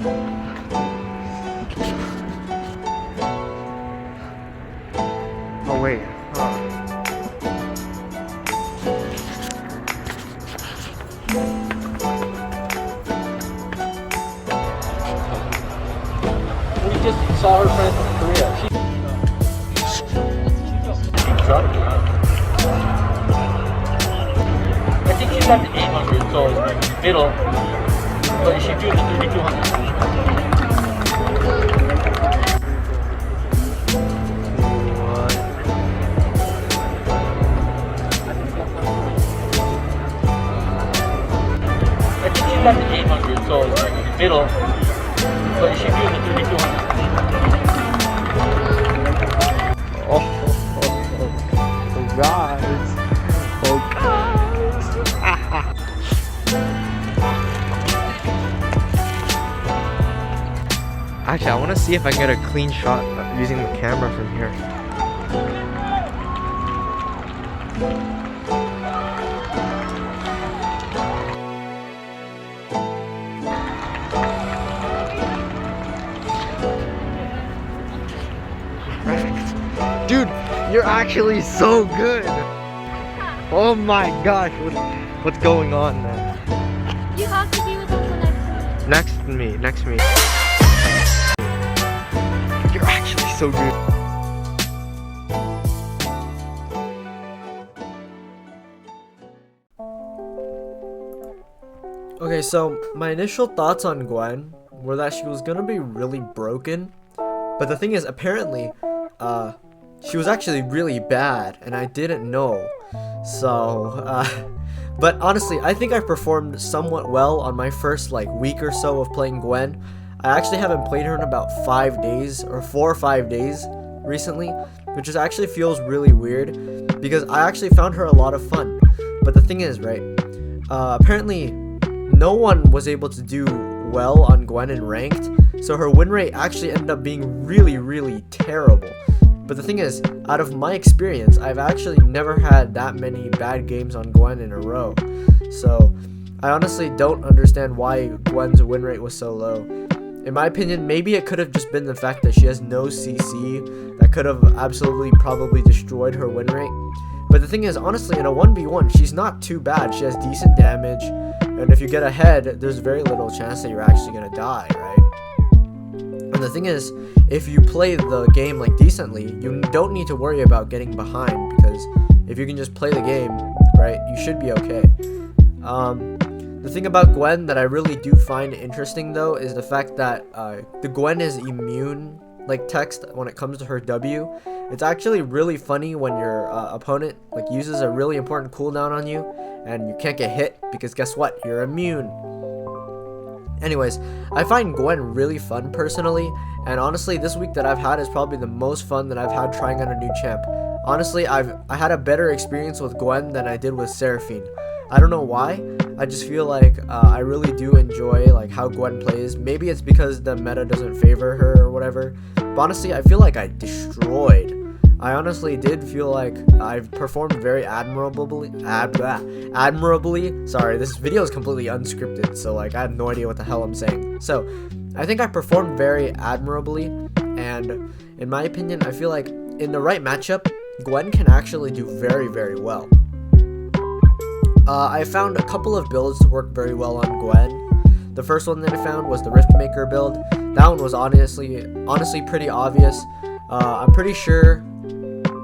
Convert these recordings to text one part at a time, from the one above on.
Oh wait. We just saw her friend from Korea. I think she's at the 800, so it's like middle. But she do the 3200. I think she's at the 800, so it's like middle. But she do the 3200. Oh guys. Oh guys. Actually, I want to see if I can get a clean shot using the camera from here. Dude, you're actually so good. Oh my gosh, what's going on, man? You have to be with us Next to me. You're actually so good. Okay, so my initial thoughts on Gwen were that she was gonna be really broken, but the thing is, apparently, she was actually really bad, and I didn't know. So, but honestly, I think I performed somewhat well on my first week or so of playing Gwen. I actually haven't played her in about 5 days, or 4 or 5 days recently, which is actually feels really weird, because I actually found her a lot of fun. But the thing is, right, apparently no one was able to do well on Gwen in ranked, so her win rate actually ended up being really, really terrible. But the thing is, out of my experience, I've actually never had that many bad games on Gwen in a row. So, I honestly don't understand why Gwen's win rate was so low. In my opinion, maybe it could have just been the fact that she has no CC that could have absolutely probably destroyed her win rate. But the thing is, honestly, in a 1v1, she's not too bad. She has decent damage, and if you get ahead, there's very little chance that you're actually gonna die, right? And the thing is, if you play the game decently, you don't need to worry about getting behind, because if you can just play the game, right, you should be okay. The thing about Gwen that I really do find interesting though is the fact that the Gwen is immune text when it comes to her W. It's actually really funny when your opponent uses a really important cooldown on you and you can't get hit, because guess what, you're immune. Anyways, I find Gwen really fun personally, and honestly this week that I've had is probably the most fun that I've had trying out a new champ. Honestly, I had a better experience with Gwen than I did with Seraphine. I don't know why, I just feel like I really do enjoy how Gwen plays. Maybe it's because the meta doesn't favor her or whatever, but honestly I feel like I destroyed. I honestly did feel like I've performed very admirably. Sorry, this video is completely unscripted, so I have no idea what the hell I'm saying. So, I think I performed very admirably, and in my opinion, I feel like in the right matchup, Gwen can actually do very, very well. I found a couple of builds to work very well on Gwen. The first one that I found was the Riftmaker build. That one was honestly pretty obvious. I'm pretty sure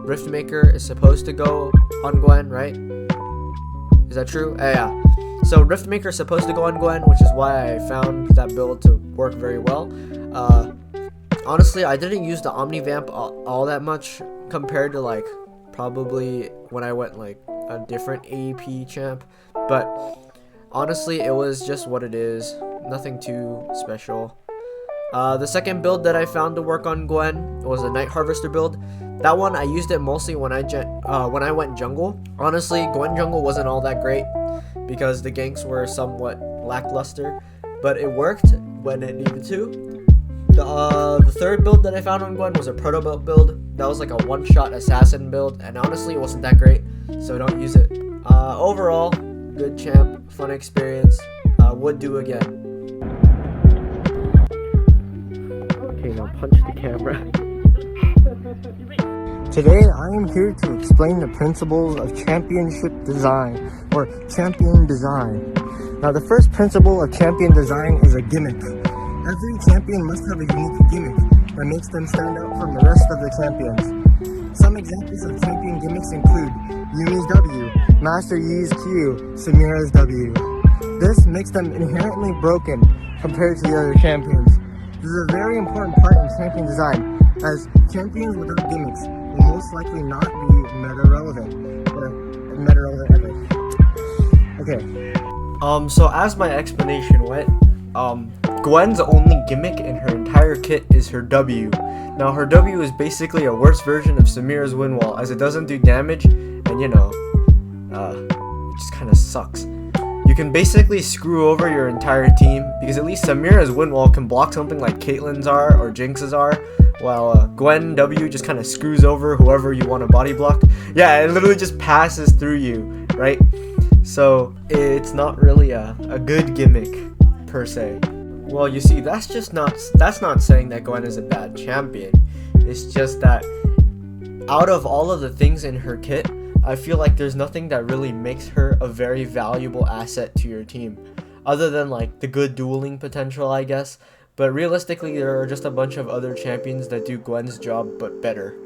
Riftmaker is supposed to go on Gwen, right? Is that true? Yeah. So Riftmaker is supposed to go on Gwen, which is why I found that build to work very well. Honestly, I didn't use the Omnivamp all that much compared to probably when I went a different AEP champ, but honestly it was just what it is, nothing too special. The second build that I found to work on Gwen was a Night Harvester build. That one I used it mostly when I went jungle. Honestly, Gwen jungle wasn't all that great because the ganks were somewhat lackluster, but it worked when it needed to. The third build that I found on Gwen was a proto build. That was a one-shot assassin build, and honestly it wasn't that great, so don't use it. Overall, good champ, fun experience, would do again. punch the camera. Today I am here to explain the principles of championship design, or champion design. Now the first principle of champion design is a gimmick. Every champion must have a unique gimmick that makes them stand out from the rest of the champions. Some examples of champion gimmicks include Yumi's W, Master Yi's Q, Samira's W. This makes them inherently broken compared to the other champions. This is a very important part in champion design, as champions without gimmicks will most likely not be meta relevant, or meta relevant ever. Okay. So as my explanation went, Gwen's only gimmick in her entire kit is her W. Now her W is basically a worse version of Samira's wind wall, as it doesn't do damage, and you know, it just kind of sucks. You can basically screw over your entire team, because at least Samira's wind wall can block something like Caitlyn's are or Jinx's are, while Gwen W just kind of screws over whoever you want to body block. Yeah, it literally just passes through you, right? So it's not really a good gimmick per se. Well, you see, that's not saying that Gwen is a bad champion. It's just that out of all of the things in her kit, I feel like there's nothing that really makes her a very valuable asset to your team, other than like the good dueling potential, I guess. But realistically, there are just a bunch of other champions that do Gwen's job but better.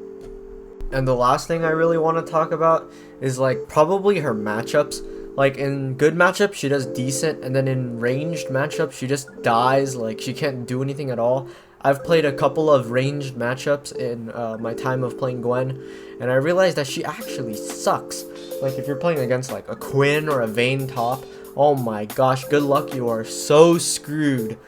And the last thing I really want to talk about is like probably her matchups. Like in good matchups, she does decent, and then in ranged matchups, she just dies. Like she can't do anything at all. I've played a couple of ranged matchups in my time of playing Gwen, and I realized that she actually sucks. Like if you're playing against like a Quinn or a Vayne top, oh my gosh, good luck, you are so screwed.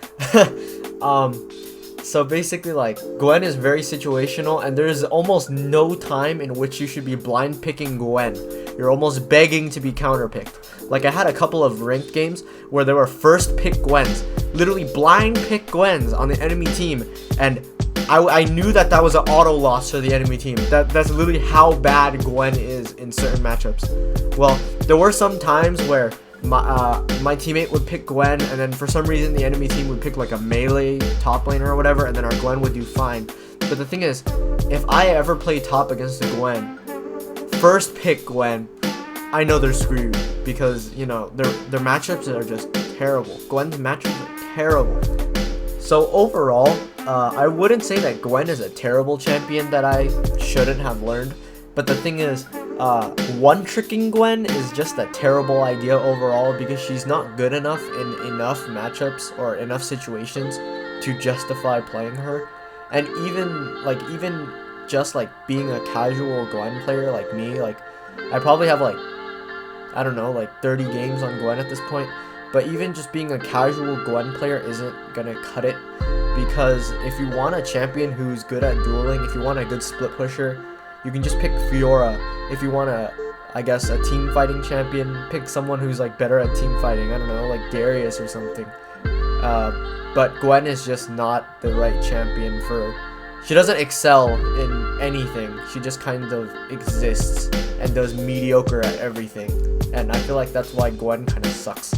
So basically, like, Gwen is very situational, and there's almost no time in which you should be blind picking Gwen. You're almost begging to be counterpicked. Like, I had a couple of ranked games where there were first pick Gwens, literally blind pick Gwens on the enemy team, and I knew that was an auto loss for the enemy team. That's literally how bad Gwen is in certain matchups. Well, there were some times where my teammate would pick Gwen, and then for some reason the enemy team would pick like a melee top laner or whatever, and then our Gwen would do fine. But the thing is, if I ever play top against a Gwen, first pick Gwen, I know they're screwed, because you know their matchups are just terrible. Gwen's matchups are terrible. So overall, I wouldn't say that Gwen is a terrible champion that I shouldn't have learned, but the thing is, one-tricking Gwen is just a terrible idea overall, because she's not good enough in enough matchups or enough situations to justify playing her. And even just like being a casual Gwen player like me, like I probably have like, I don't know, like 30 games on Gwen at this point, but even just being a casual Gwen player isn't gonna cut it, because if you want a champion who's good at dueling, if you want a good split pusher, you can just pick Fiora. If you want I guess, a team fighting champion, pick someone who's like better at team fighting. I don't know, like Darius or something. But Gwen is just not the right champion for. She doesn't excel in anything. She just kind of exists and does mediocre at everything. And I feel like that's why Gwen kind of sucks.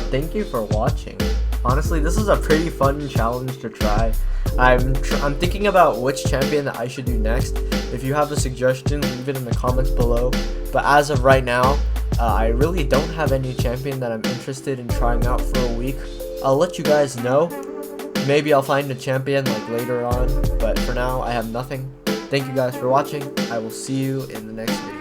Thank you for watching. Honestly, this is a pretty fun challenge to try. I'm thinking about which champion that I should do next. If you have a suggestion, leave it in the comments below. But as of right now, I really don't have any champion that I'm interested in trying out for a week. I'll let you guys know. Maybe I'll find a champion like later on, but for now I have nothing. Thank you guys for watching. I will see you in the next video.